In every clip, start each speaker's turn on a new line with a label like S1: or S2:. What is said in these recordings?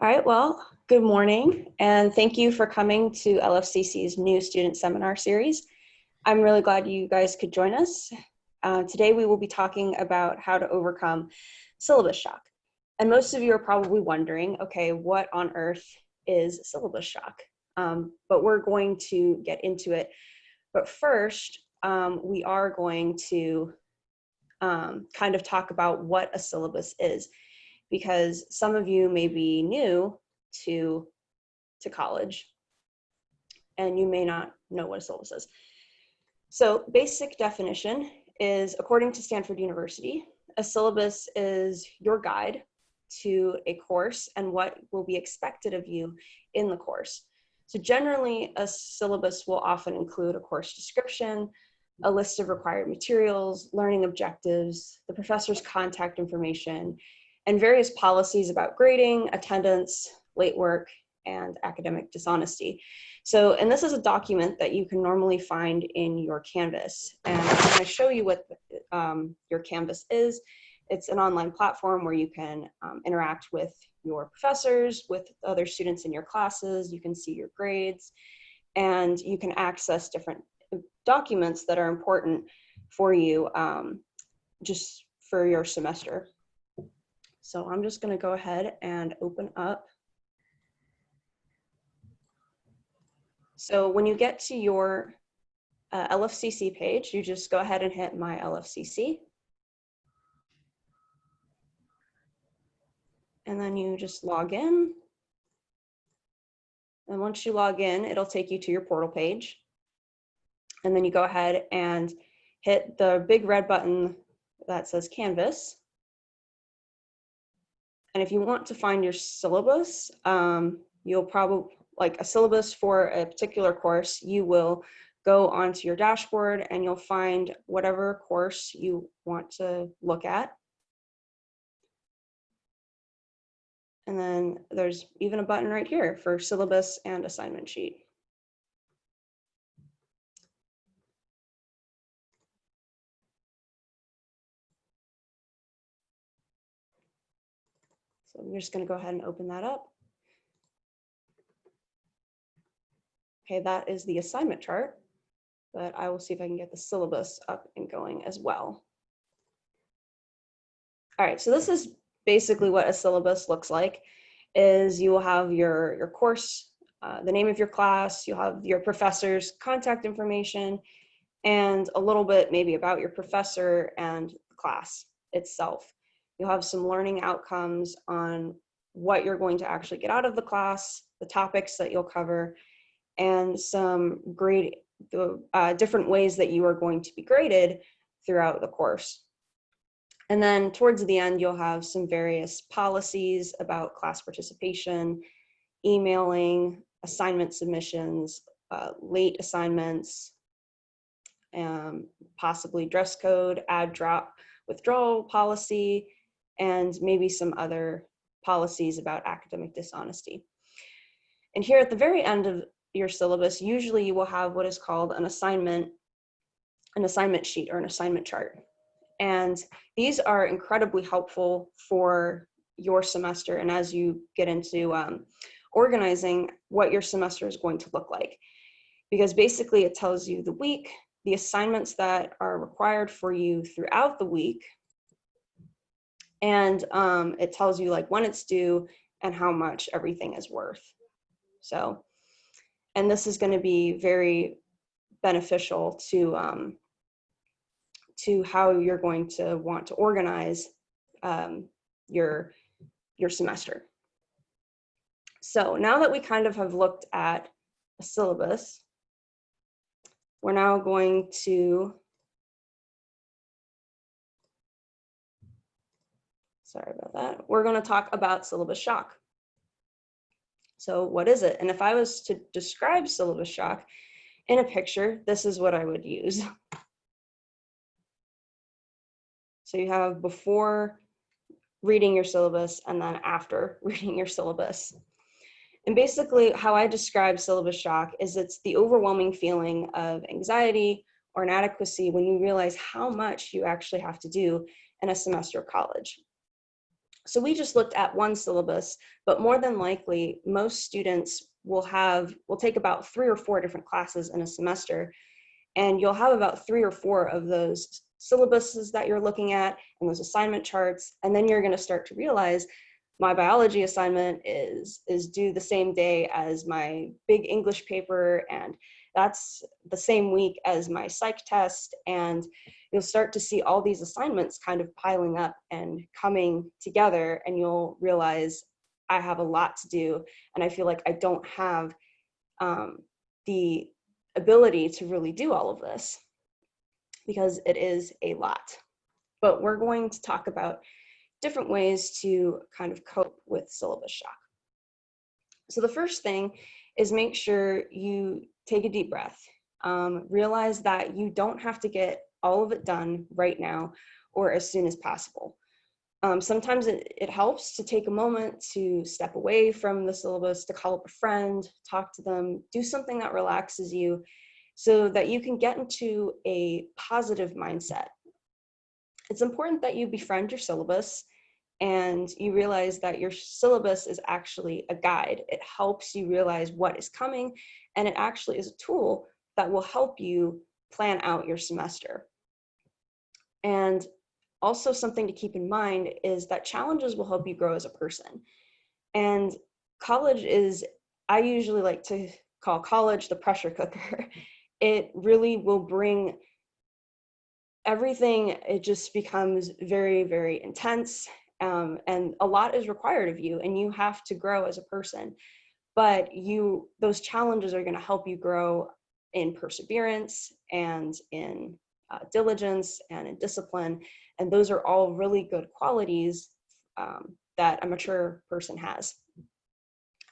S1: All right, well, good morning, and thank you for coming to LFCC's new student seminar series. I'm really glad you guys could join us. Today we will be talking about how to overcome syllabus shock. And most of you are probably wondering, okay, what on earth is syllabus shock? But we're going to get into it. But first, we are going to kind of talk about what a syllabus is, because some of you may be new to college and you may not know what a syllabus is. So basic definition is, according to Stanford University, a syllabus is your guide to a course and what will be expected of you in the course. So generally, a syllabus will often include a course description, a list of required materials, learning objectives, the professor's contact information, and various policies about grading, attendance, late work, and academic dishonesty. So, and this is a document that you can normally find in your Canvas. And I'm going to show you what your Canvas is. It's an online platform where you can interact with your professors, with other students in your classes. You can see your grades, and you can access different documents that are important for you just for your semester. So I'm just going to go ahead and open up. So when you get to your LFCC page, you just go ahead and hit My LFCC. And then you just log in. And once you log in, it'll take you to your portal page. And then you go ahead and hit the big red button that says Canvas. And if you want to find your syllabus, you'll probably, like a syllabus for a particular course, you will go onto your dashboard and you'll find whatever course you want to look at. And then there's even a button right here for syllabus and assignment sheet. So I'm just going to go ahead and open that up. Okay, that is the assignment chart, but I will see if I can get the syllabus up and going as well. All right, so this is basically what a syllabus looks like. Is you will have your course, the name of your class, you'll have your professor's contact information, and a little bit maybe about your professor and the class itself. You'll have some learning outcomes on what you're going to actually get out of the class, the topics that you'll cover, and some different ways that you are going to be graded throughout the course. And then towards the end, you'll have some various policies about class participation, emailing, assignment submissions, late assignments, possibly dress code, add drop withdrawal policy, and maybe some other policies about academic dishonesty. And here at the very end of your syllabus, usually you will have what is called an assignment sheet or an assignment chart. And these are incredibly helpful for your semester and as you get into organizing what your semester is going to look like. Because basically it tells you the week, the assignments that are required for you throughout the week, and it tells you like when it's due and how much everything is worth. So, and this is going to be very beneficial to how you're going to want to organize your semester. So now that we kind of have looked at a syllabus, we're now going to, sorry about that, we're going to talk about syllabus shock. So what is it? And if I was to describe syllabus shock in a picture, this is what I would use. So you have before reading your syllabus and then after reading your syllabus. And basically how I describe syllabus shock is it's the overwhelming feeling of anxiety or inadequacy when you realize how much you actually have to do in a semester of college. So we just looked at one syllabus, but more than likely, most students will take about 3 or 4 different classes in a semester, and you'll have about 3 or 4 of those syllabuses that you're looking at and those assignment charts, and then you're going to start to realize my biology assignment is due the same day as my big English paper, and that's the same week as my psych test, and you'll start to see all these assignments kind of piling up and coming together, and you'll realize I have a lot to do, and I feel like I don't have the ability to really do all of this because it is a lot. But we're going to talk about different ways to kind of cope with syllabus shock. So the first thing is make sure you take a deep breath. Realize that you don't have to get all of it done right now or as soon as possible. Sometimes it helps to take a moment to step away from the syllabus, to call up a friend, talk to them, do something that relaxes you so that you can get into a positive mindset. It's important that you befriend your syllabus and you realize that your syllabus is actually a guide. It helps you realize what is coming, and it actually is a tool that will help you plan out your semester. And also something to keep in mind is that challenges will help you grow as a person. And college is, I usually like to call college the pressure cooker. It really will bring everything, it just becomes very, very intense, and a lot is required of you, and you have to grow as a person. But those challenges are going to help you grow in perseverance and in diligence and in discipline, and those are all really good qualities that a mature person has.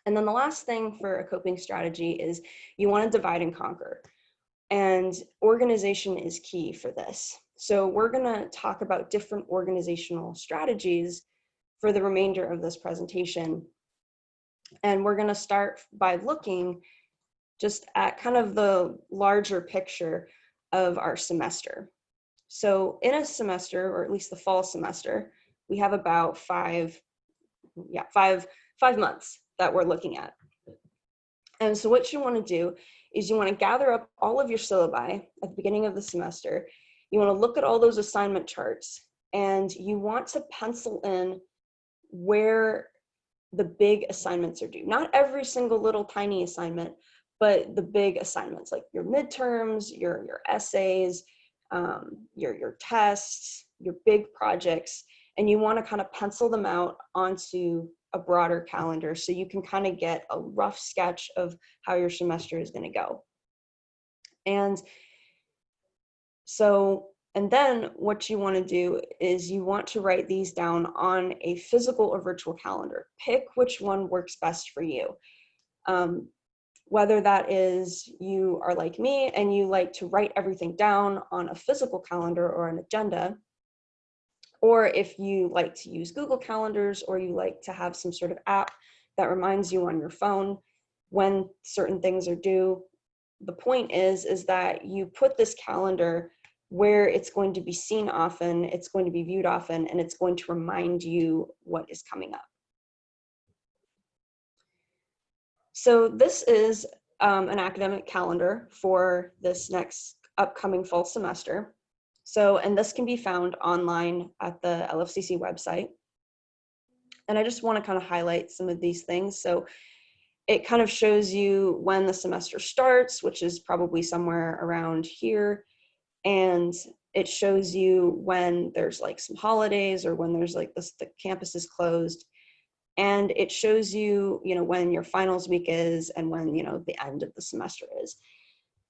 S1: And then the last thing for a coping strategy is you want to divide and conquer. And organization is key for this. So we're going to talk about different organizational strategies for the remainder of this presentation. And we're going to start by looking just at kind of the larger picture of our semester. So in a semester, or at least the fall semester, we have about five months that we're looking at. And so what you want to do is you want to gather up all of your syllabi at the beginning of the semester. You want to look at all those assignment charts, and you want to pencil in where the big assignments are due. Not every single little tiny assignment, but the big assignments like your midterms, your essays, your tests, your big projects, and you want to kind of pencil them out onto a broader calendar so you can kind of get a rough sketch of how your semester is going to go. And then what you want to do is you want to write these down on a physical or virtual calendar. Pick which one works best for you. Whether that is you are like me and you like to write everything down on a physical calendar or an agenda, or if you like to use Google Calendars, or you like to have some sort of app that reminds you on your phone when certain things are due. The point is that you put this calendar where it's going to be seen often, it's going to be viewed often, and it's going to remind you what is coming up. So this is an academic calendar for this next upcoming fall semester. So, and this can be found online at the LFCC website. And I just want to kind of highlight some of these things. So it kind of shows you when the semester starts, which is probably somewhere around here. And it shows you when there's like some holidays or when there's like this, the campus is closed. And it shows you, when your finals week is and when, the end of the semester is.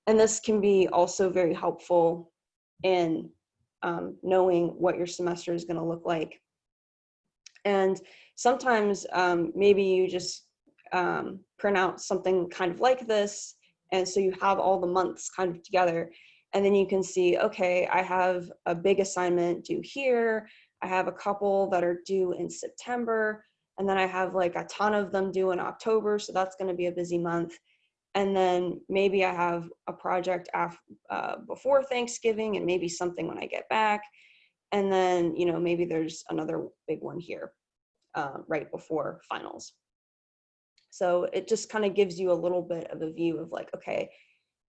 S1: And this can be also very helpful in knowing what your semester is going to look like. And sometimes maybe you just print out something kind of like this, and so you have all the months kind of together, and then you can see, okay, I have a big assignment due here, I have a couple that are due in September, and then I have like a ton of them due in October, so that's going to be a busy month. And then maybe I have a project before Thanksgiving, and maybe something when I get back. And then, maybe there's another big one here. right before finals. So it just kind of gives you a little bit of a view of like, okay,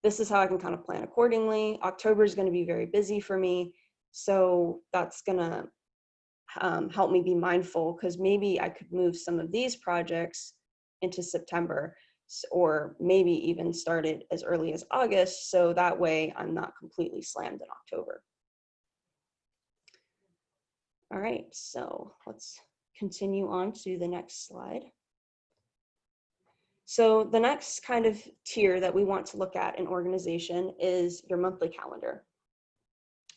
S1: this is how I can kind of plan accordingly. October is going to be very busy for me. So that's going to help me be mindful, because maybe I could move some of these projects into September, or maybe even start it as early as August. So that way I'm not completely slammed in October. All right, so let's continue on to the next slide. So the next kind of tier that we want to look at in organization is your monthly calendar.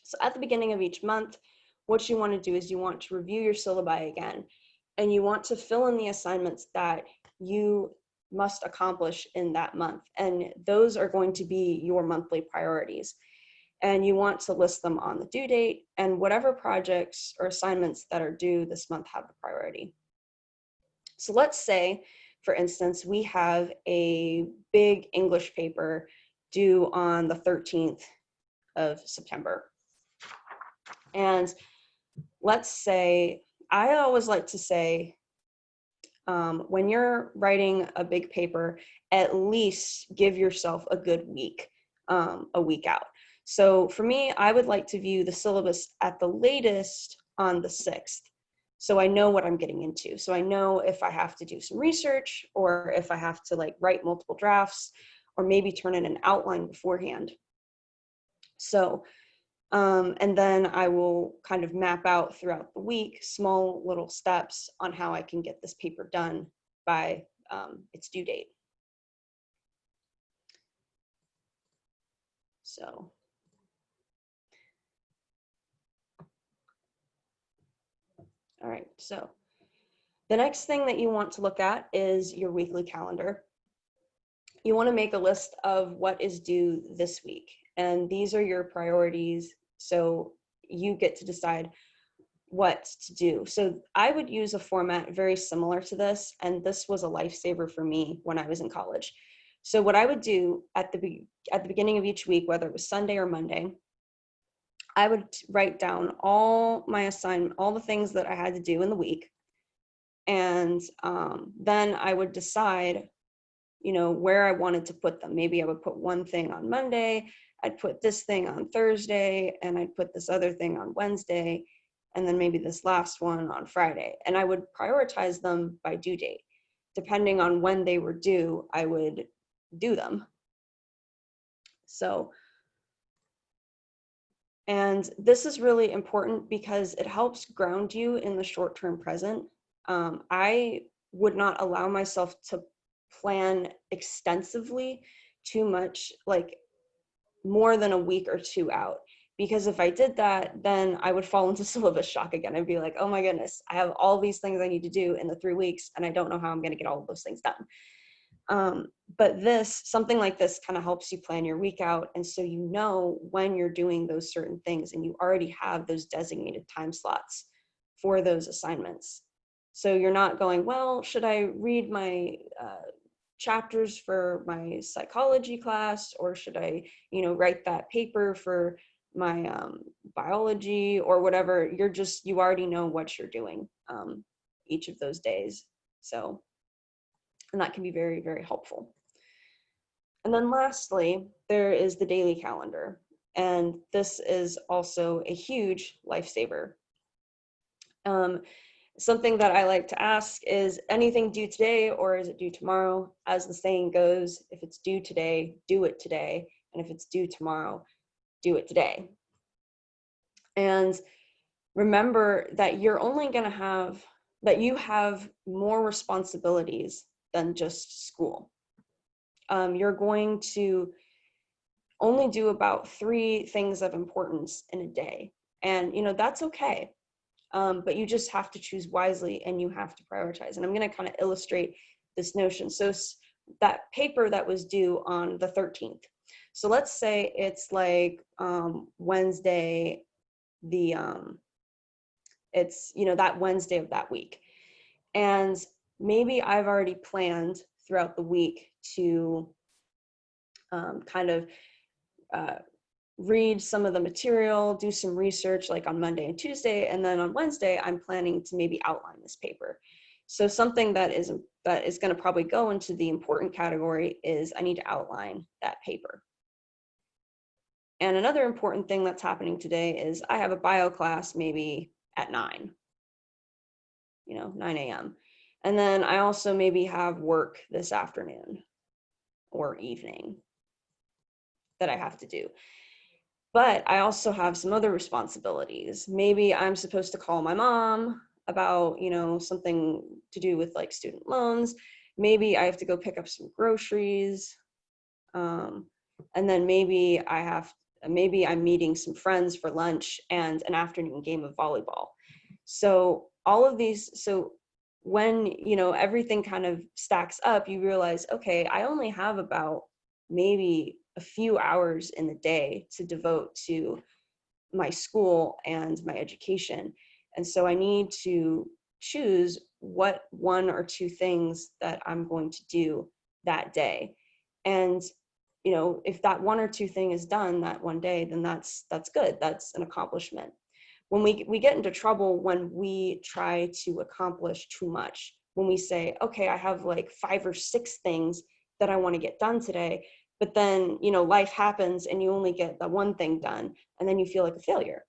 S1: So at the beginning of each month, what you want to do is you want to review your syllabi again, and you want to fill in the assignments that you must accomplish in that month. And those are going to be your monthly priorities. And you want to list them on the due date, and whatever projects or assignments that are due this month have the priority. So let's say, for instance, we have a big English paper due on the 13th of September. And let's say, I always like to say, when you're writing a big paper, at least give yourself a good week, a week out. So for me, I would like to view the syllabus at the latest on the 6th. So I know what I'm getting into. So I know if I have to do some research, or if I have to like write multiple drafts, or maybe turn in an outline beforehand. So, and then I will kind of map out throughout the week small little steps on how I can get this paper done by its due date. So. All right, so the next thing that you want to look at is your weekly calendar. You want to make a list of what is due this week, and these are your priorities, so you get to decide what to do. So I would use a format very similar to this, and this was a lifesaver for me when I was in college. So what I would do at the beginning of each week, whether it was Sunday or Monday, I would write down all my assignment, all the things that I had to do in the week. And then I would decide, where I wanted to put them. Maybe I would put one thing on Monday, I'd put this thing on Thursday, and I'd put this other thing on Wednesday, and then maybe this last one on Friday. And I would prioritize them by due date. Depending on when they were due, I would do them. So, and this is really important because it helps ground you in the short-term present. I would not allow myself to plan extensively too much, like more than a week or two out. Because if I did that, then I would fall into syllabus shock again. I'd be like, oh my goodness, I have all these things I need to do in the 3 weeks, and I don't know how I'm going to get all of those things done. But something like this kind of helps you plan your week out. And so you know when you're doing those certain things, and you already have those designated time slots for those assignments. So you're not going, well, should I read my chapters for my psychology class, or should I, write that paper for my biology or whatever? You already know what you're doing each of those days. So, and that can be very, very helpful. And then lastly, there is the daily calendar. And this is also a huge lifesaver. Something that I like to ask is, anything due today or is it due tomorrow? As the saying goes, if it's due today, do it today. And if it's due tomorrow, do it today. And remember that you're only going to have, that you have more responsibilities than just school. You're going to only do about 3 things of importance in a day. And, that's okay. But you just have to choose wisely, and you have to prioritize. And I'm going to kind of illustrate this notion. So that paper that was due on the 13th. So let's say it's like Wednesday, it's, that Wednesday of that week. And maybe I've already planned throughout the week to kind of read some of the material, do some research like on Monday and Tuesday, and then on Wednesday, I'm planning to maybe outline this paper. So something that is going to probably go into the important category is I need to outline that paper. And another important thing that's happening today is I have a bio class maybe at 9 a.m. And then I also maybe have work this afternoon or evening that I have to do. But I also have some other responsibilities. Maybe I'm supposed to call my mom about, something to do with like student loans. Maybe I have to go pick up some groceries. And then maybe I'm meeting some friends for lunch and an afternoon game of volleyball. So all of these, so when, everything kind of stacks up, you realize, okay, I only have about maybe a few hours in the day to devote to my school and my education. And so I need to choose what one or two things that I'm going to do that day. And, if that one or two thing is done that one day, then that's good. That's an accomplishment. When we get into trouble when we try to accomplish too much, when we say, okay, I have like 5 or 6 things that I want to get done today, but then, life happens and you only get the one thing done, and then you feel like a failure.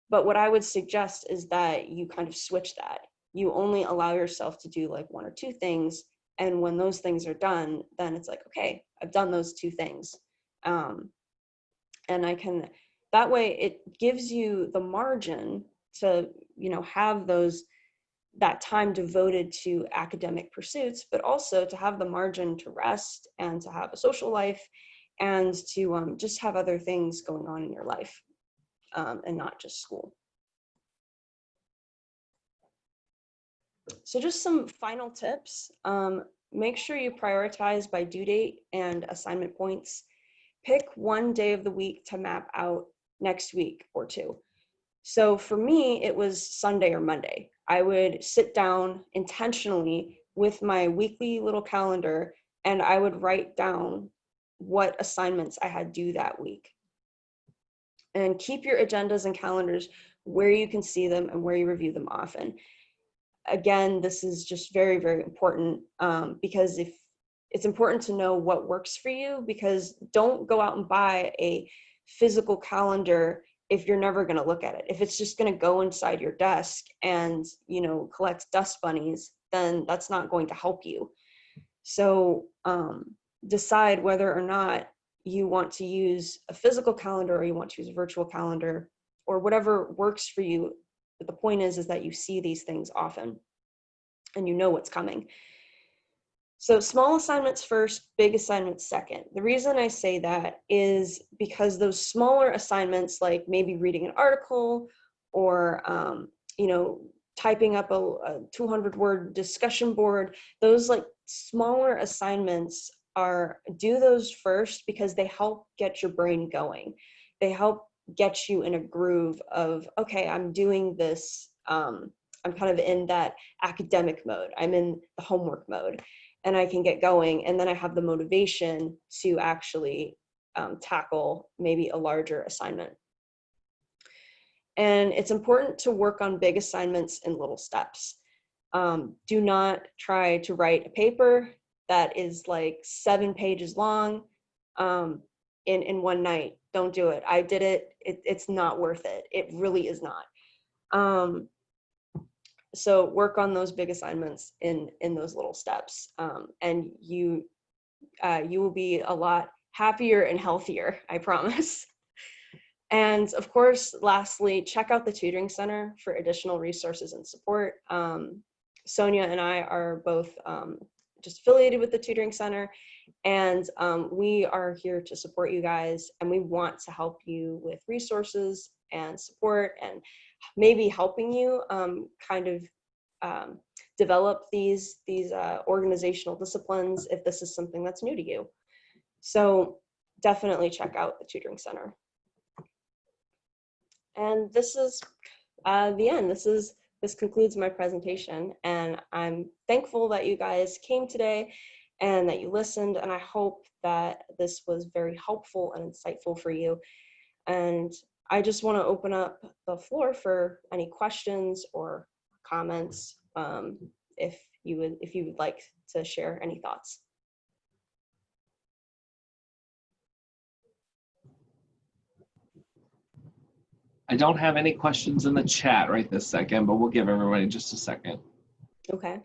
S1: But what I would suggest is that you kind of switch that. You only allow yourself to do like 1 or 2 things. And when those things are done, then it's like, okay, I've done those 2 things. And that way it gives you the margin to, have that time devoted to academic pursuits, but also to have the margin to rest and to have a social life and to just have other things going on in your life, and not just school. So just some final tips. Make sure you prioritize by due date and assignment points. Pick one day of the week to map out next week or 2. So for me, it was Sunday or Monday. I would sit down intentionally with my weekly little calendar and I would write down what assignments I had due that week. And keep your agendas and calendars where you can see them and where you review them often. Again, this is just very, very important, because if it's important to know what works for you, because don't go out and buy a physical calendar if you're never going to look at it. If it's just going to go inside your desk and, collect dust bunnies, then that's not going to help you. So decide whether or not you want to use a physical calendar or you want to use a virtual calendar or whatever works for you. But the point is that you see these things often and you know what's coming. So small assignments first, big assignments second. The reason I say that is because those smaller assignments, like maybe reading an article or, typing up a 200-word discussion board, those like smaller assignments do those first because they help get your brain going. They help get you in a groove of, okay, I'm doing this. I'm kind of in that academic mode. I'm in the homework mode. And I can get going, and then I have the motivation to actually tackle maybe a larger assignment. And it's important to work on big assignments in little steps. Do not try to write a paper that is like 7 pages long in one night. Don't do it. I did it. It's not worth it. It really is not. So work on those big assignments in those little steps, and you will be a lot happier and healthier, I promise. And of course, lastly, check out the Tutoring Center for additional resources and support. Sonia and I are both just affiliated with the Tutoring Center, and we are here to support you guys, and we want to help you with resources and support and maybe helping you develop these organizational disciplines if this is something that's new to you. So definitely check out the Tutoring Center. And this is the end. This concludes my presentation, and I'm thankful that you guys came today and that you listened, and I hope that this was very helpful and insightful for you. And I just want to open up the floor for any questions or comments, if you would like to share any thoughts.
S2: I don't have any questions in the chat right this second, but we'll give everybody just a second.
S1: Okay.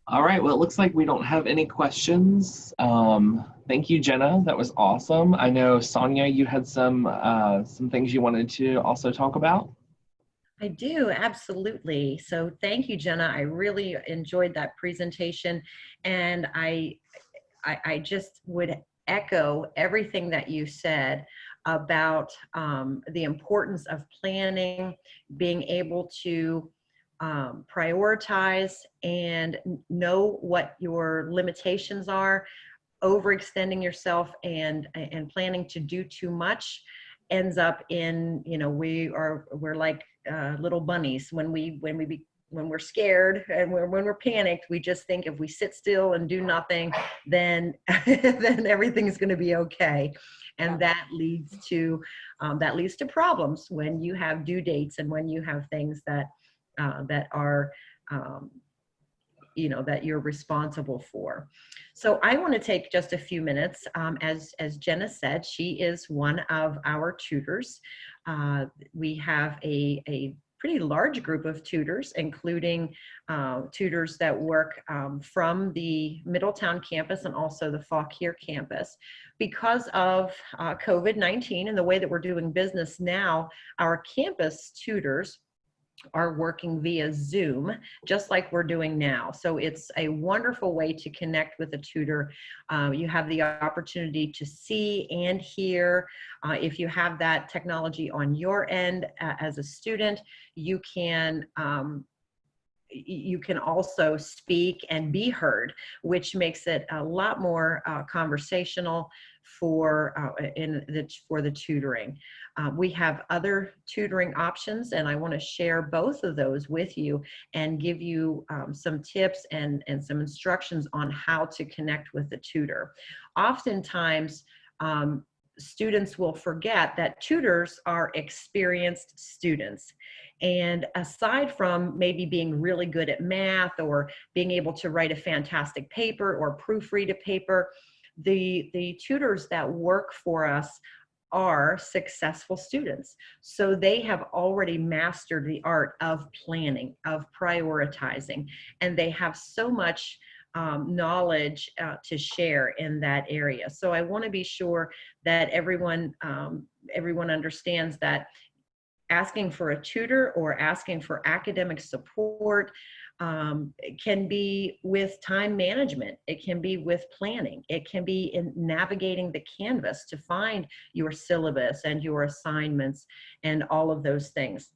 S2: All right, well, it looks like we don't have any questions. Thank you, Jenna. That was awesome. I know, Sonia, you had some things you wanted to also talk about.
S3: I do, absolutely. So thank you, Jenna. I really enjoyed that presentation, and I just would echo everything that you said about the importance of planning, being able to prioritize and know what your limitations are. Overextending yourself and planning to do too much ends up in, you know, we're like little bunnies when we're scared and when we're panicked. We just think if we sit still and do nothing, then then everything's going to be okay. And that leads to problems when you have due dates and when you have things that are you know, that you're responsible for. So I want to take just a few minutes. As Jenna said, she is one of our tutors. We have a pretty large group of tutors, including tutors that work from the Middletown campus and also the Fauquier campus. Because of COVID-19 and the way that we're doing business now, our campus tutors are working via Zoom, just like we're doing now. So it's a wonderful way to connect with a tutor. You have the opportunity to see and hear. If you have that technology on your end as a student, you can also speak and be heard, which makes it a lot more conversational for the tutoring. We have other tutoring options, and I want to share both of those with you and give you some tips and some instructions on how to connect with the tutor. Oftentimes, students will forget that tutors are experienced students. And aside from maybe being really good at math or being able to write a fantastic paper or proofread a paper, the tutors that work for us are successful students. So they have already mastered the art of planning, of prioritizing, and they have so much knowledge to share in that area. So I want to be sure that everyone understands that asking for a tutor or asking for academic support can be with time management. It can be with planning. It can be in navigating the Canvas to find your syllabus and your assignments and all of those things.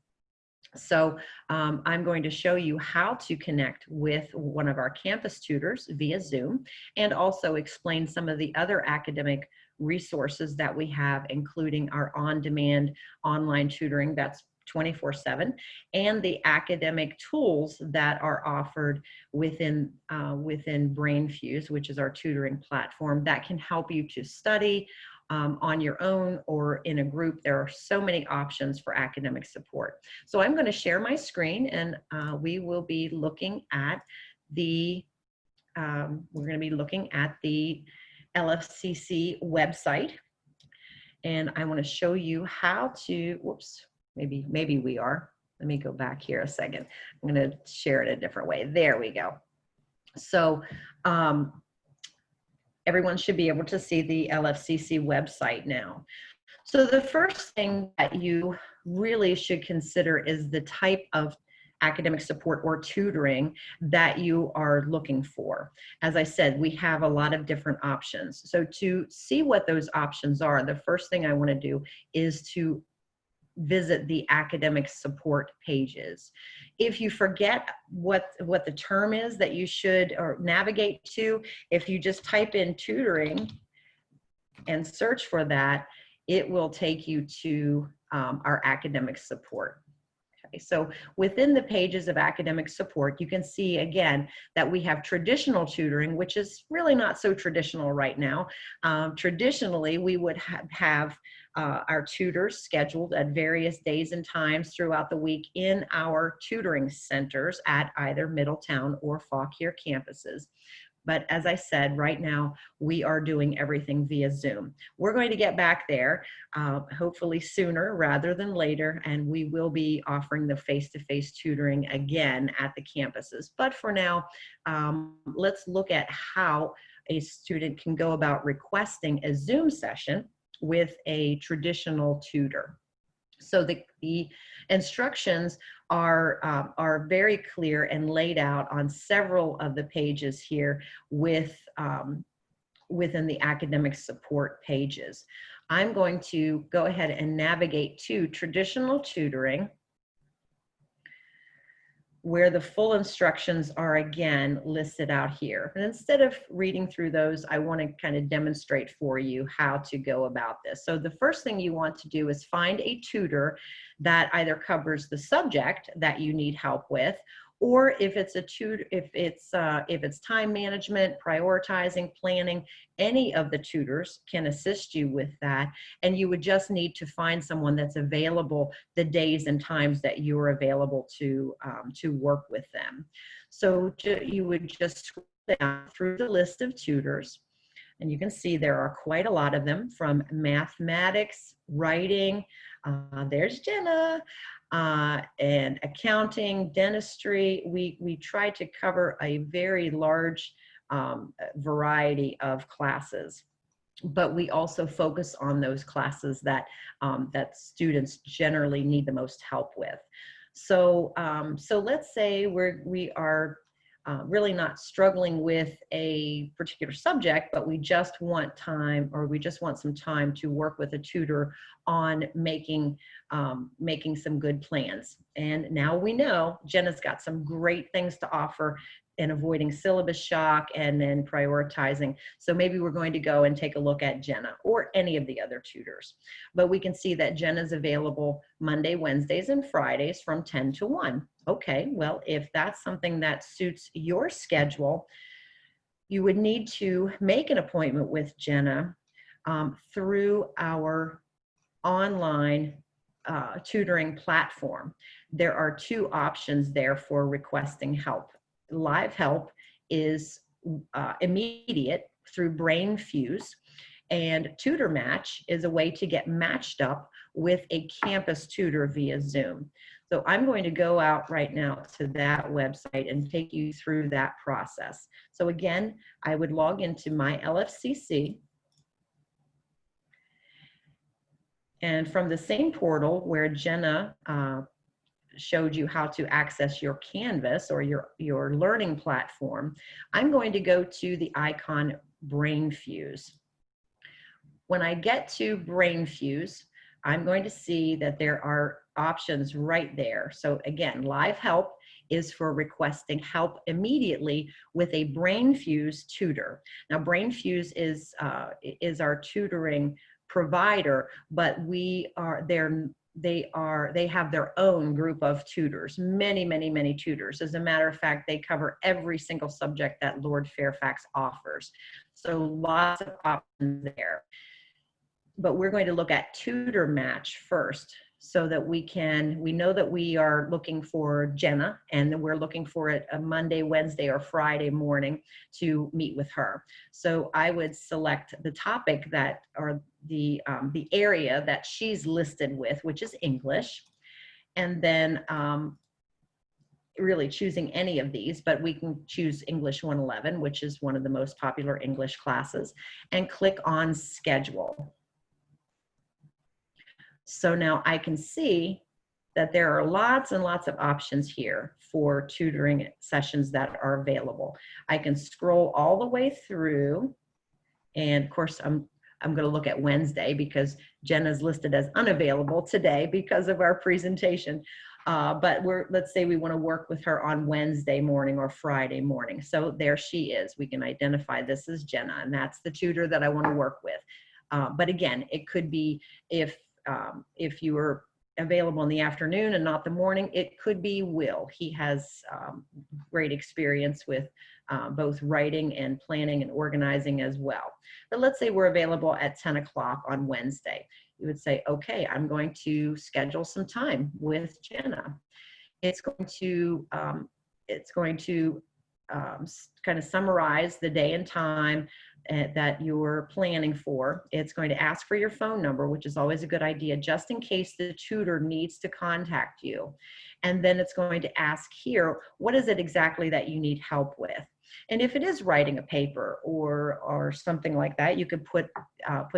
S3: So I'm going to show you how to connect with one of our campus tutors via Zoom, and also explain some of the other academic resources that we have, including our on-demand online tutoring that's 24/7, and the academic tools that are offered within BrainFuse, which is our tutoring platform that can help you to study on your own or in a group. There are so many options for academic support. So I'm going to share my screen, and we will be looking at the LFCC website, and I want to show you how to, whoops, maybe we are. Let me go back here a second. I'm going to share it a different way. There we go. So everyone should be able to see the LFCC website now. So the first thing that you really should consider is the type of academic support or tutoring that you are looking for. As I said, we have a lot of different options. So to see what those options are, the first thing I want to do is to visit the academic support pages. If you forget what the term is that you should or navigate to, if you just type in tutoring and search for that, it will take you to our academic support. Okay, so within the pages of academic support, you can see again that we have traditional tutoring, which is really not so traditional right now. Traditionally, we would have our tutors scheduled at various days and times throughout the week in our tutoring centers at either Middletown or Fauquier campuses. But as I said, right now, we are doing everything via Zoom. We're going to get back there, hopefully sooner rather than later, and we will be offering the face-to-face tutoring again at the campuses. But for now, let's look at how a student can go about requesting a Zoom session with a traditional tutor. So the instructions are very clear and laid out on several of the pages here with within the academic support pages. I'm going to go ahead and navigate to traditional tutoring, where the full instructions are again listed out here. And instead of reading through those, I want to kind of demonstrate for you how to go about this. So the first thing you want to do is find a tutor that either covers the subject that you need help with, or if it's a tutor, if it's time management, prioritizing, planning, any of the tutors can assist you with that. And you would just need to find someone that's available the days and times that you're available to work with them. So you would just scroll down through the list of tutors, and you can see there are quite a lot of them, from mathematics, writing, there's Jenna, and accounting, dentistry. We try to cover a very large variety of classes, but we also focus on those classes that that students generally need the most help with. So so let's say we are really not struggling with a particular subject, but we just want time, or we just want some time to work with a tutor on making some good plans. And now we know Jenna's got some great things to offer in avoiding syllabus shock and then prioritizing. So maybe we're going to go and take a look at Jenna or any of the other tutors. But we can see that Jenna's available Monday, Wednesdays, and Fridays from 10 to 1. Okay, well, if that's something that suits your schedule, you would need to make an appointment with Jenna through our online tutoring platform. There are two options there for requesting help. Live help is immediate through BrainFuse, and Tutor Match is a way to get matched up with a campus tutor via Zoom. So I'm going to go out right now to that website and take you through that process. So again, I would log into my LFCC, and from the same portal where Jenna showed you how to access your Canvas or your learning platform, I'm going to go to the icon BrainFuse. When I get to BrainFuse, I'm going to see that there are options right there. So again, live help is for requesting help immediately with a BrainFuse tutor. Now, BrainFuse is our tutoring provider, but they have their own group of tutors, many tutors. As a matter of fact, they cover every single subject that Lord Fairfax offers. So lots of options there. But we're going to look at Tutor Match first, so that we know that we are looking for Jenna, and then we're looking for a Monday, Wednesday, or Friday morning to meet with her. So I would select the topic that, or the area that she's listed with, which is English, and then really choosing any of these, but we can choose English 111, which is one of the most popular English classes, and click on Schedule. So now I can see that there are lots and lots of options here for tutoring sessions that are available. I can scroll all the way through, and of course I'm I'm going to look at Wednesday because Jenna's listed as unavailable today because of our presentation. But let's say we want to work with her on Wednesday morning or Friday morning. So there she is. We can identify this as Jenna, and that's the tutor that I want to work with. But again, it could be if you were available in the afternoon and not the morning, it could be Will. He has great experience with both writing and planning and organizing as well. But let's say we're available at 10 o'clock on Wednesday. You would say, okay, I'm going to schedule some time with Jenna. It's going to kind of summarize the day and time that you're planning for. It's going to ask for your phone number, which is always a good idea, just in case the tutor needs to contact you. And then it's going to ask here, what is it exactly that you need help with? And if it is writing a paper or something like that, you could put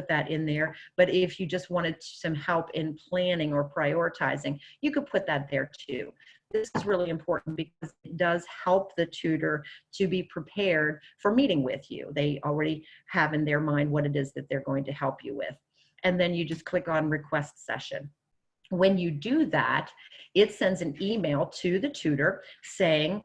S3: that in there. But if you just wanted some help in planning or prioritizing, you could put that there too. This is really important because it does help the tutor to be prepared for meeting with you. They already have in their mind what it is that they're going to help you with. And then you just click on request session. When you do that, it sends an email to the tutor saying,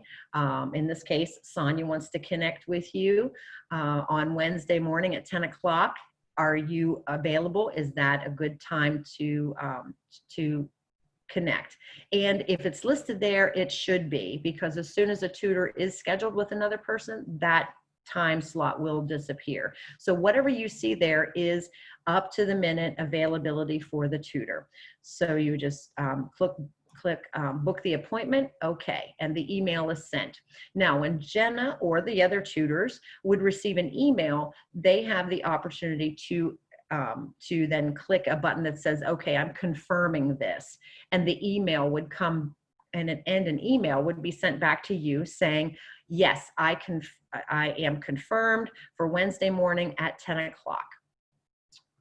S3: in this case, Sonia wants to connect with you on Wednesday morning at 10 o'clock. Are you available? Is that a good time to connect? And if it's listed there, it should be, because as soon as a tutor is scheduled with another person, that time slot will disappear. So whatever you see there is up to the minute availability for the tutor. So you just click book the appointment, okay, and the email is sent. Now, when Jenna or the other tutors would receive an email, they have the opportunity to then click a button that says, okay, I'm confirming this. And the email would come, and an email would be sent back to you saying, yes, I am confirmed for Wednesday morning at 10 o'clock.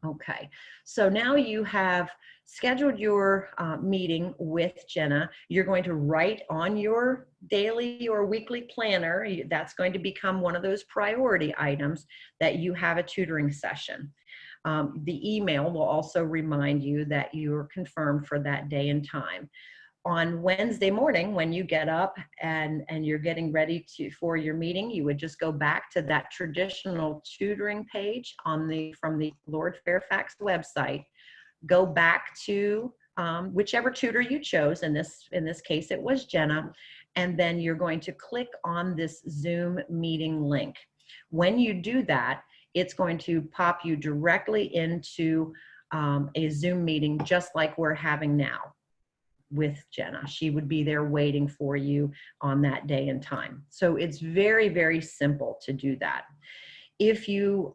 S3: Okay, so now you have scheduled your meeting with Jenna. You're going to write on your daily or weekly planner. That's going to become one of those priority items that you have a tutoring session. The email will also remind you that you're confirmed for that day and time. On Wednesday morning, when you get up and you're getting ready for your meeting, you would just go back to that traditional tutoring page from the Lord Fairfax website. Go back to whichever tutor you chose. In this case, it was Jenna. And then you're going to click on this Zoom meeting link. When you do that, it's going to pop you directly into a Zoom meeting, just like we're having now with Jenna. She would be there waiting for you on that day and time. So it's very, very simple to do that. If you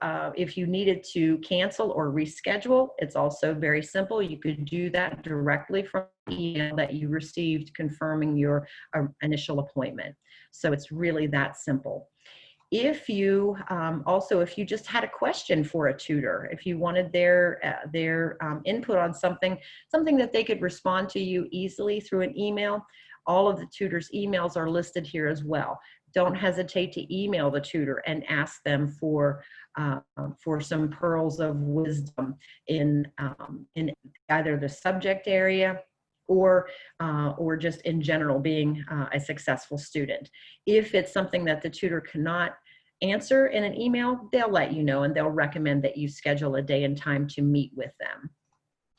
S3: needed to cancel or reschedule, it's also very simple. You could do that directly from the email that you received confirming your initial appointment. So it's really that simple. If you if you just had a question for a tutor, if you wanted their input on something that they could respond to you easily through an email, all of the tutors' emails are listed here as well. Don't hesitate to email the tutor and ask them for some pearls of wisdom in either the subject area or just in general being a successful student. If it's something that the tutor cannot answer in an email, they'll let you know and they'll recommend that you schedule a day and time to meet with them.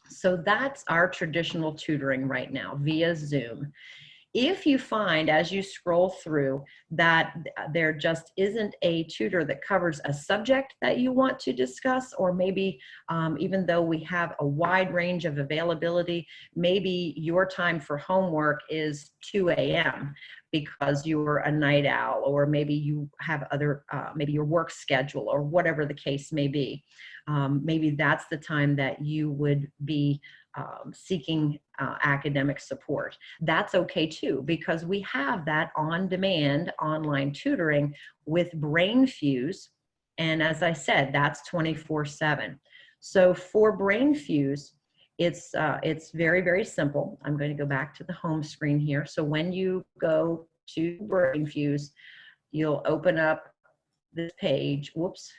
S3: So that's our traditional tutoring right now via Zoom. If you find as you scroll through that there just isn't a tutor that covers a subject that you want to discuss, or maybe even though we have a wide range of availability, maybe your time for homework is 2 a.m. because you're a night owl, or maybe you have other, maybe your work schedule or whatever the case may be. Maybe that's the time that you would be seeking academic support. That's okay too, because we have that on-demand online tutoring with BrainFuse. And as I said, that's 24/7. So for BrainFuse, it's very, very simple. I'm going to go back to the home screen here. So when you go to BrainFuse, you'll open up this page, whoops,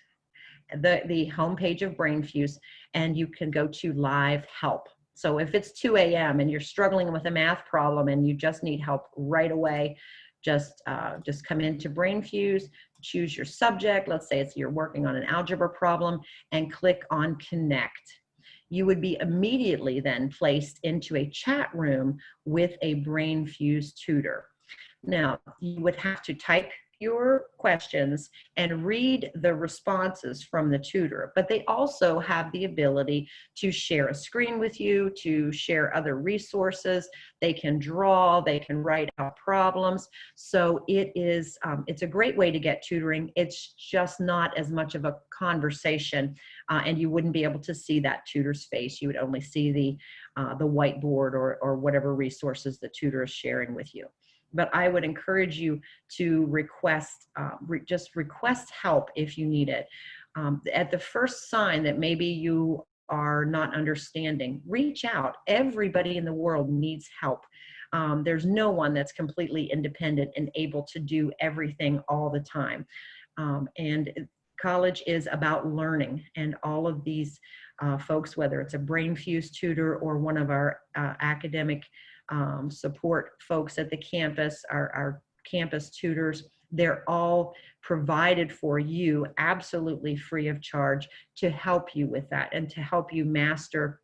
S3: the homepage of BrainFuse, and you can go to Live Help. So if it's 2 a.m. and you're struggling with a math problem and you just need help right away, just come into BrainFuse, choose your subject. Let's say you're working on an algebra problem, and click on Connect. You would be immediately then placed into a chat room with a BrainFuse tutor. Now, you would have to type your questions and read the responses from the tutor, but they also have the ability to share a screen with you, to share other resources. They can draw, they can write out problems. So it's a great way to get tutoring. It's just not as much of a conversation, and you wouldn't be able to see that tutor's face. You would only see the whiteboard or whatever resources the tutor is sharing with you. But I would encourage you to just request help if you need it. At the first sign that maybe you are not understanding, reach out. Everybody in the world needs help. There's no one that's completely independent and able to do everything all the time. And college is about learning, and all of these folks, whether it's a BrainFuse tutor or one of our academic support folks at the campus, our campus tutors, they're all provided for you absolutely free of charge to help you with that and to help you master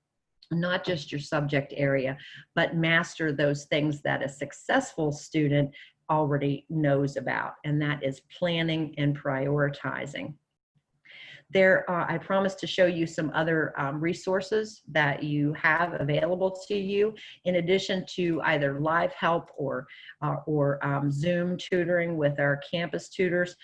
S3: not just your subject area, but master those things that a successful student already knows about, and that is planning and prioritizing. I promised to show you some other resources that you have available to you, in addition to either Live Help or Zoom tutoring with our campus tutors.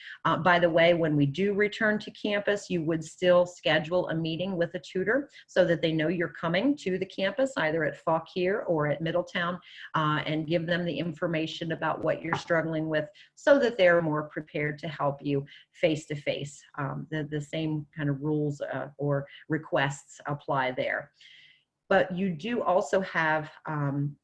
S3: By the way, when we do return to campus, you would still schedule a meeting with a tutor so that they know you're coming to the campus, either at Fauquier or at Middletown, and give them the information about what you're struggling with so that they're more prepared to help you face-to-face. The same kind of rules or requests apply there. But you do also have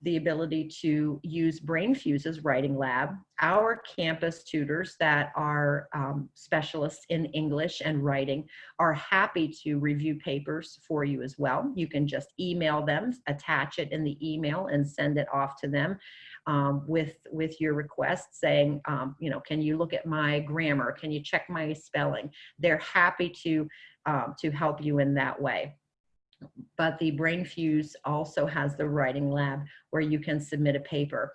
S3: the ability to use BrainFuse's writing lab. Our campus tutors that are specialists in English and writing are happy to review papers for you as well. You can just email them, attach it in the email, and send it off to them with your request saying, can you look at my grammar? Can you check my spelling? They're happy to help you in that way. But the BrainFuse also has the writing lab where you can submit a paper.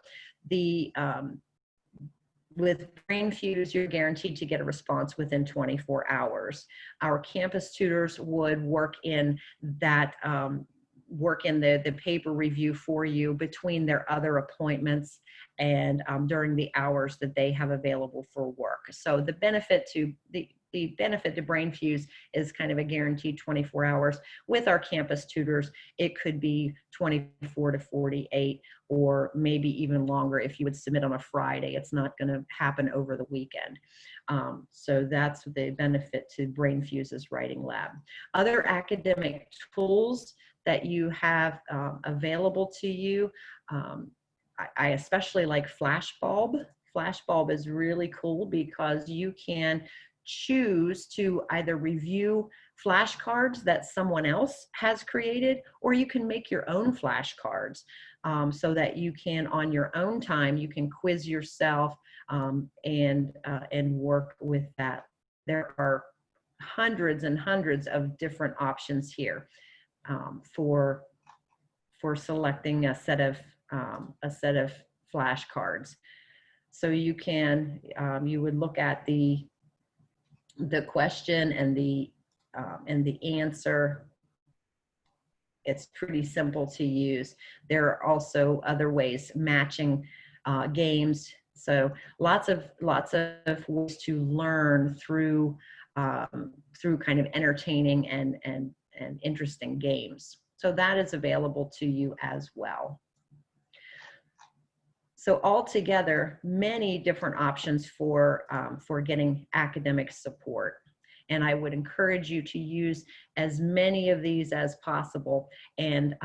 S3: With BrainFuse, you're guaranteed to get a response within 24 hours. Our campus tutors would work in that, the paper review for you between their other appointments and during the hours that they have available for work. So the benefit to BrainFuse is kind of a guaranteed 24 hours. With our campus tutors, it could be 24 to 48, or maybe even longer if you would submit on a Friday. It's not going to happen over the weekend. So that's the benefit to BrainFuse's writing lab. Other academic tools that you have available to you, I especially like Flashbulb. Flashbulb is really cool because you can choose to either review flashcards that someone else has created, or you can make your own flashcards so that you can, on your own time, you can quiz yourself and work with that. There are hundreds and hundreds of different options here for selecting a set of flashcards. So you can you would look at the question and the answer. It's pretty simple to use. There are also other ways, matching games. So lots of ways to learn through kind of entertaining and interesting games. So that is available to you as well. So altogether, many different options for getting academic support. And I would encourage you to use as many of these as possible, and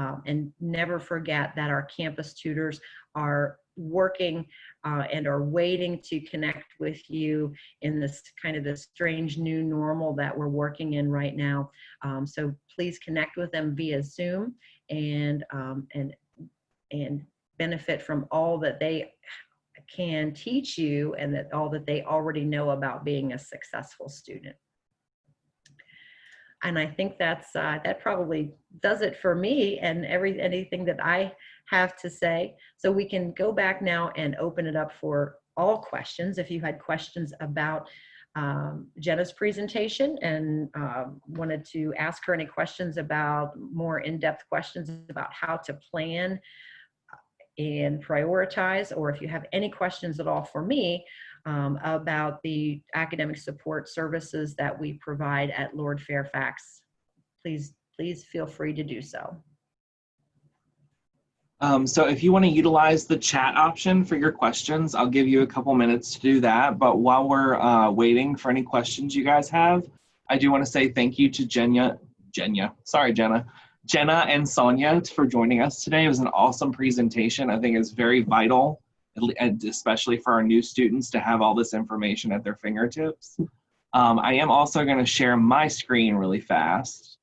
S3: never forget that our campus tutors are working and are waiting to connect with you in this kind of this strange new normal that we're working in right now. So please connect with them via Zoom and benefit from all that they can teach you and that all that they already know about being a successful student. And I think that's that probably does it for me and anything that I have to say. So we can go back now and open it up for all questions. If you had questions about Jenna's presentation and wanted to ask her any questions about more in-depth questions about how to plan and prioritize, or if you have any questions at all for me about the academic support services that we provide at Lord Fairfax, please feel free to do so.
S2: So if you want to utilize the chat option for your questions, I'll give you a couple minutes to do that. But while we're waiting for any questions you guys have, I do want to say thank you to Jenna and Sonia for joining us today. It was an awesome presentation. I think it's very vital, and especially for our new students, to have all this information at their fingertips. I am also going to share my screen really fast.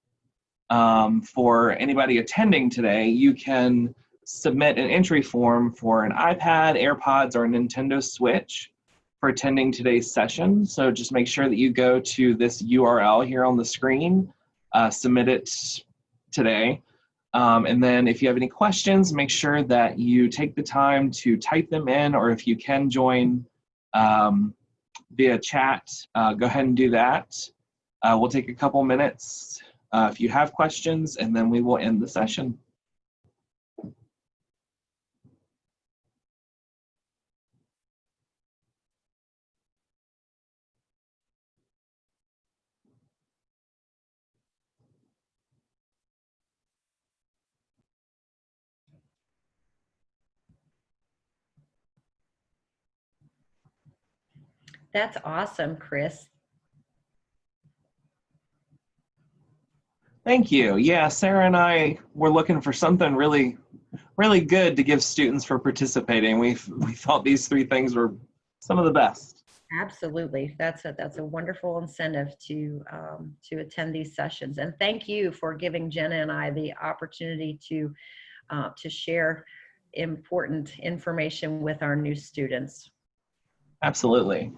S2: For anybody attending today, you can submit an entry form for an iPad, AirPods, or a Nintendo Switch for attending today's session. So just make sure that you go to this URL here on the screen, submit it today. And then if you have any questions, make sure that you take the time to type them in, or if you can join via chat, go ahead and do that. We'll take a couple minutes if you have questions, and then we will end the session.
S3: That's awesome, Chris.
S2: Thank you. Yeah, Sarah and I were looking for something really good to give students for participating. We thought these three things were some of the best.
S3: Absolutely, that's a wonderful incentive to attend these sessions. And thank you for giving Jenna and I the opportunity to share important information with our new students.
S2: Absolutely.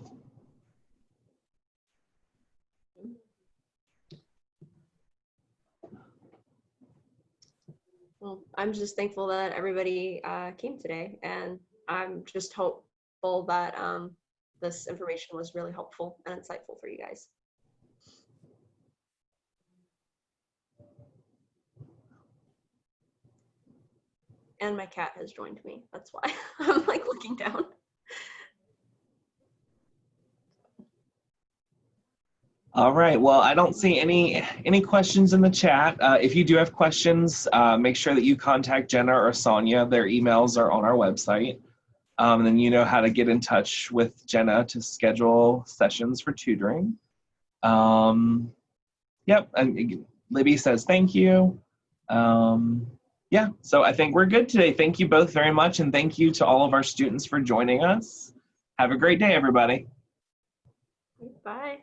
S1: Well, I'm just thankful that everybody came today, and I'm just hopeful that this information was really helpful and insightful for you guys. And my cat has joined me. That's why I'm like looking down.
S2: All right, well, I don't see any questions in the chat. If you do have questions, make sure that you contact Jenna or Sonia. Their emails are on our website. And then you know how to get in touch with Jenna to schedule sessions for tutoring. Yep, and Libby says thank you. Yeah, so I think we're good today. Thank you both very much, and thank you to all of our students for joining us. Have a great day, everybody.
S1: Bye.